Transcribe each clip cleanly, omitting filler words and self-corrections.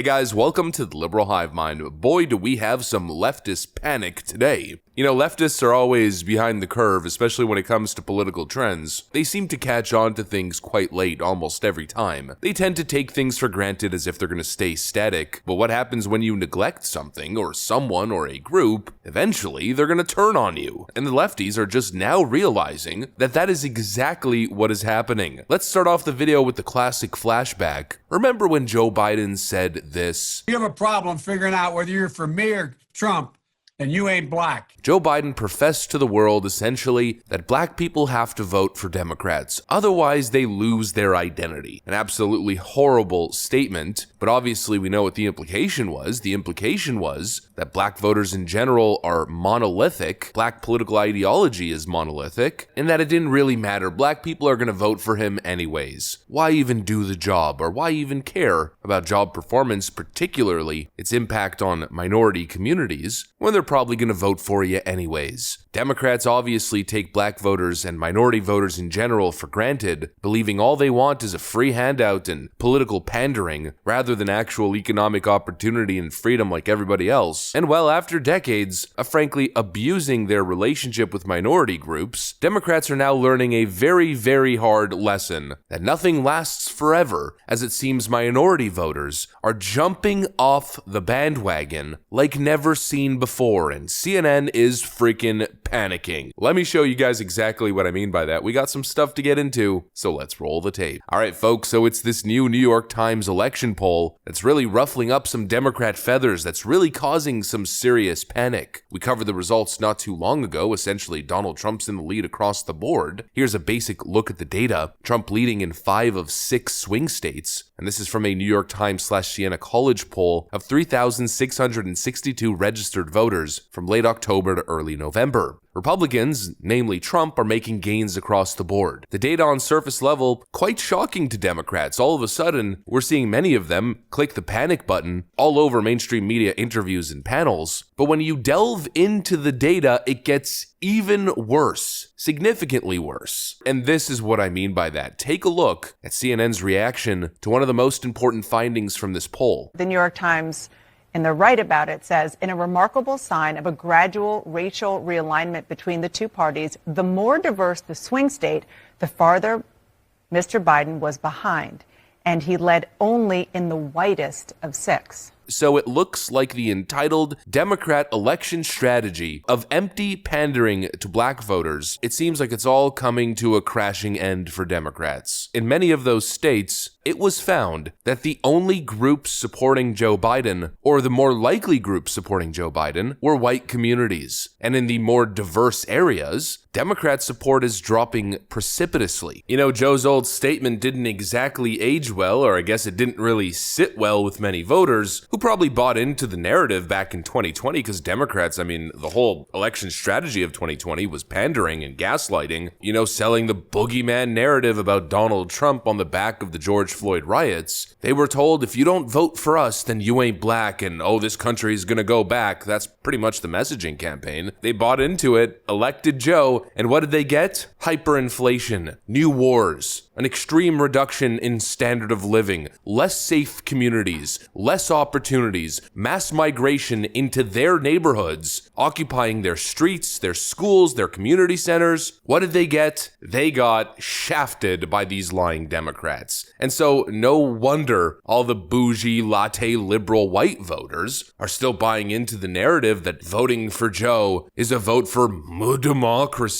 Hey guys, welcome to the Liberal Hive Mind. Boy, do we have some leftist panic today. You know, leftists are always behind the curve, especially when it comes to political trends. They seem to catch on to things quite late almost every time. They tend to take things for granted as if they're going to stay static, but what happens when you neglect something or someone or a group? Eventually, they're going to turn on you. And the lefties are just now realizing that that is exactly what is happening. Let's start off the video with the classic flashback. Remember when Joe Biden said this? You have a problem figuring out whether you're for me or Trump, and you ain't black. Joe Biden professed to the world essentially that black people have to vote for Democrats, otherwise they lose their identity. An absolutely horrible statement, but obviously we know what the implication was. The implication was that black voters in general are monolithic, black political ideology is monolithic, and that it didn't really matter. Black people are going to vote for him anyways. Why even do the job, or why even care about job performance, particularly its impact on minority communities, when they're probably going to vote for you anyways? Democrats obviously take black voters and minority voters in general for granted, believing all they want is a free handout and political pandering rather than actual economic opportunity and freedom like everybody else. And well, after decades of frankly abusing their relationship with minority groups, Democrats are now learning a very, very hard lesson that nothing lasts forever, as it seems minority voters are jumping off the bandwagon like never seen before, and CNN is freaking panicking. Let me show you guys exactly what I mean by that. We got some stuff to get into, so let's roll the tape. All right, folks, so it's this new New York Times election poll that's really ruffling up some Democrat feathers, that's really causing some serious panic. We covered the results not too long ago. Essentially, Donald Trump's in the lead across the board. Here's a basic look at the data. Trump leading in 5 of 6 swing states. And this is from a New York Times/Siena College poll of 3,662 registered voters from late October to early November. Republicans, namely Trump, are making gains across the board. The data on surface level, quite shocking to Democrats. All of a sudden, we're seeing many of them click the panic button all over mainstream media interviews and panels. But when you delve into the data, it gets even worse, significantly worse. And this is what I mean by that. Take a look at CNN's reaction to one of the most important findings from this poll. The New York Times, in the write about it, says, in a remarkable sign of a gradual racial realignment between the two parties, the more diverse the swing state, the farther Mr. Biden was behind. And he led only in the whitest of 6. So it looks like the entitled Democrat election strategy of empty pandering to black voters, it seems like it's all coming to a crashing end for Democrats. In many of those states, it was found that the only groups supporting Joe Biden, or the more likely groups supporting Joe Biden, were white communities. And in the more diverse areas, Democrat support is dropping precipitously. You know, Joe's old statement didn't exactly age well, or I guess it didn't really sit well with many voters who probably bought into the narrative back in 2020, because Democrats, I mean, the whole election strategy of 2020 was pandering and gaslighting, you know, selling the boogeyman narrative about Donald Trump on the back of the George Floyd riots. They were told, if you don't vote for us, then you ain't black, and oh, this country is gonna go back. That's pretty much the messaging campaign. They bought into it, elected Joe, and what did they get? Hyperinflation, new wars, an extreme reduction in standard of living, less safe communities, less opportunities, mass migration into their neighborhoods, occupying their streets, their schools, their community centers. What did they get? They got shafted by these lying Democrats. And so no wonder all the bougie, latte, liberal white voters are still buying into the narrative that voting for Joe is a vote for democracy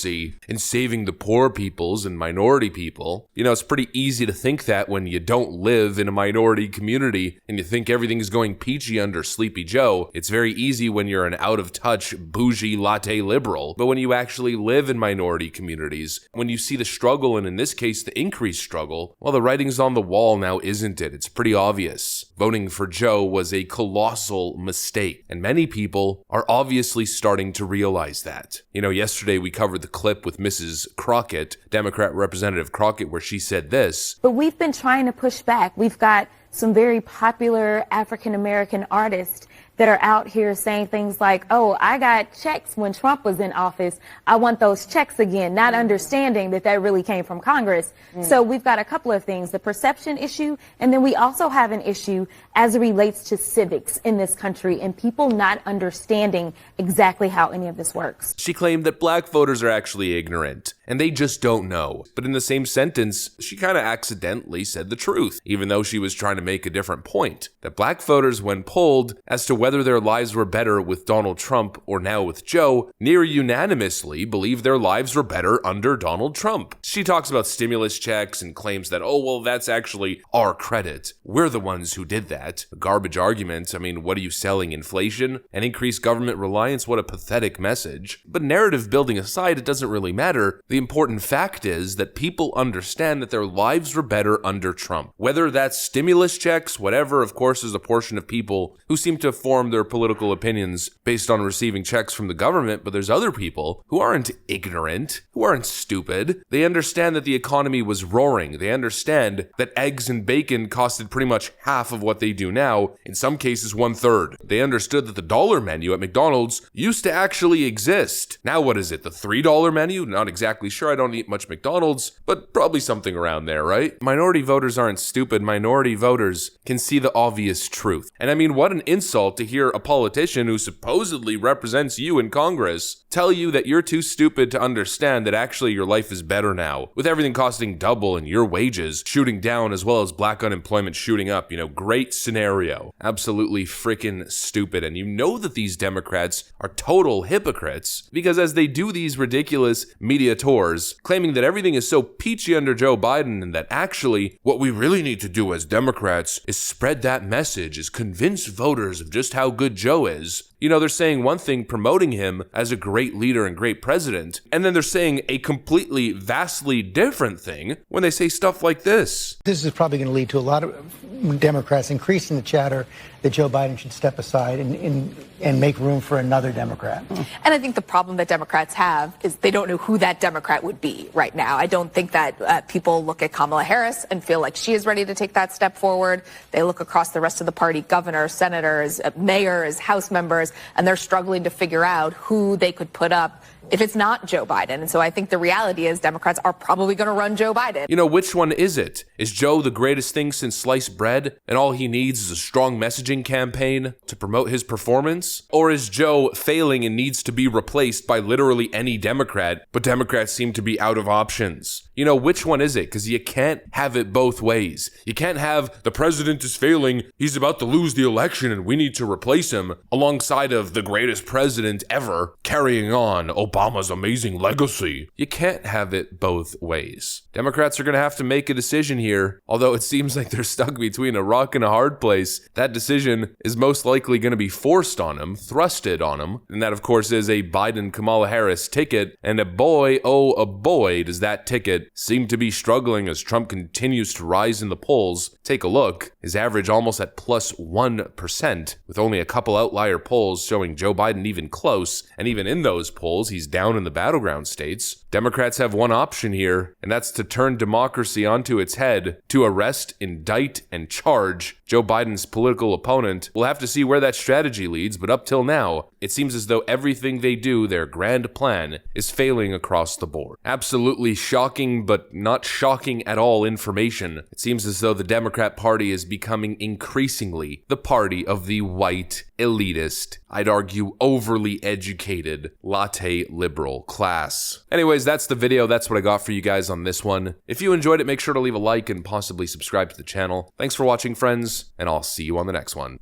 and saving the poor peoples and minority people. You know, it's pretty easy to think that when you don't live in a minority community and you think everything's going peachy under Sleepy Joe. It's very easy when you're an out-of-touch, bougie, latte liberal. But when you actually live in minority communities, when you see the struggle, and in this case, the increased struggle, well, the writing's on the wall now, isn't it? It's pretty obvious. Voting for Joe was a colossal mistake, and many people are obviously starting to realize that. You know, yesterday we covered the clip with Mrs. Crockett, Democrat Representative Crockett, where she said this. But we've been trying to push back. We've got some very popular African-American artists that are out here saying things like, oh, I got checks when Trump was in office. I want those checks again, not understanding that that really came from Congress. So we've got a couple of things, the perception issue, and then we also have an issue as it relates to civics in this country and people not understanding exactly how any of this works. She claimed that black voters are actually ignorant, and they just don't know. But in the same sentence, she kind of accidentally said the truth, even though she was trying to make a different point. That black voters, when polled as to whether their lives were better with Donald Trump or now with Joe, near unanimously believe their lives were better under Donald Trump. She talks about stimulus checks and claims that, oh, well, that's actually our credit. We're the ones who did that. A garbage argument. I mean, what are you selling? Inflation? And increased government reliance? What a pathetic message. But narrative building aside, it doesn't really matter. The important fact is that people understand that their lives were better under Trump. Whether that's stimulus checks, whatever, of course, is a portion of people who seem to form their political opinions based on receiving checks from the government, but there's other people who aren't ignorant, who aren't stupid. They understand that the economy was roaring. They understand that eggs and bacon costed pretty much half of what they do now, in some cases 1/3. They understood that the dollar menu at McDonald's used to actually exist. Now what is it, the $3 menu? Not exactly sure, I don't eat much McDonald's, but probably something around there, right? Minority voters aren't stupid. Minority voters can see the obvious truth. And I mean, what an insult to hear a politician who supposedly represents you in Congress tell you that you're too stupid to understand that actually your life is better now, with everything costing double and your wages shooting down as well as black unemployment shooting up. You know, great scenario. Absolutely freaking stupid. And you know that these Democrats are total hypocrites because as they do these ridiculous media tours claiming that everything is so peachy under Joe Biden and that actually what we really need to do as Democrats is spread that message, is convince voters of just how good Joe is. You know, they're saying one thing, promoting him as a great leader and great president, and then they're saying a completely, vastly different thing when they say stuff like this. This is probably going to lead to a lot of Democrats increasing the chatter that Joe Biden should step aside and make room for another Democrat. And I think the problem that Democrats have is they don't know who that Democrat would be right now. I don't think that people look at Kamala Harris and feel like she is ready to take that step forward. They look across the rest of the party, governors, senators, mayors, House members, and they're struggling to figure out who they could put up if it's not Joe Biden. And so I think the reality is Democrats are probably going to run Joe Biden. You know, which one is it? Is Joe the greatest thing since sliced bread and all he needs is a strong messaging campaign to promote his performance? Or is Joe failing and needs to be replaced by literally any Democrat, but Democrats seem to be out of options? You know, which one is it? Because you can't have it both ways. You can't have the president is failing, he's about to lose the election and we need to replace him, alongside of the greatest president ever carrying on Obama's amazing legacy. You can't have it both ways. Democrats are going to have to make a decision here. Although it seems like they're stuck between a rock and a hard place, that decision is most likely going to be forced on them, thrusted on them. And that, of course, is a Biden-Kamala Harris ticket. And a boy, oh, a boy, does that ticket seem to be struggling as Trump continues to rise in the polls. Take a look. His average almost at plus 1%, with only a couple outlier polls showing Joe Biden even close. And even in those polls, he's down in the battleground states. Democrats have one option here, and that's to turn democracy onto its head, to arrest, indict, and charge Joe Biden's political opponent. We'll have to see where that strategy leads, but up till now, it seems as though everything they do, their grand plan, is failing across the board. Absolutely shocking, but not shocking at all information. It seems as though the Democrat Party is becoming increasingly the party of the white, elitist, I'd argue overly educated, latte liberal class. Anyways, that's the video. That's what I got for you guys on this one. If you enjoyed it, make sure to leave a like and possibly subscribe to the channel. Thanks for watching, friends, and I'll see you on the next one.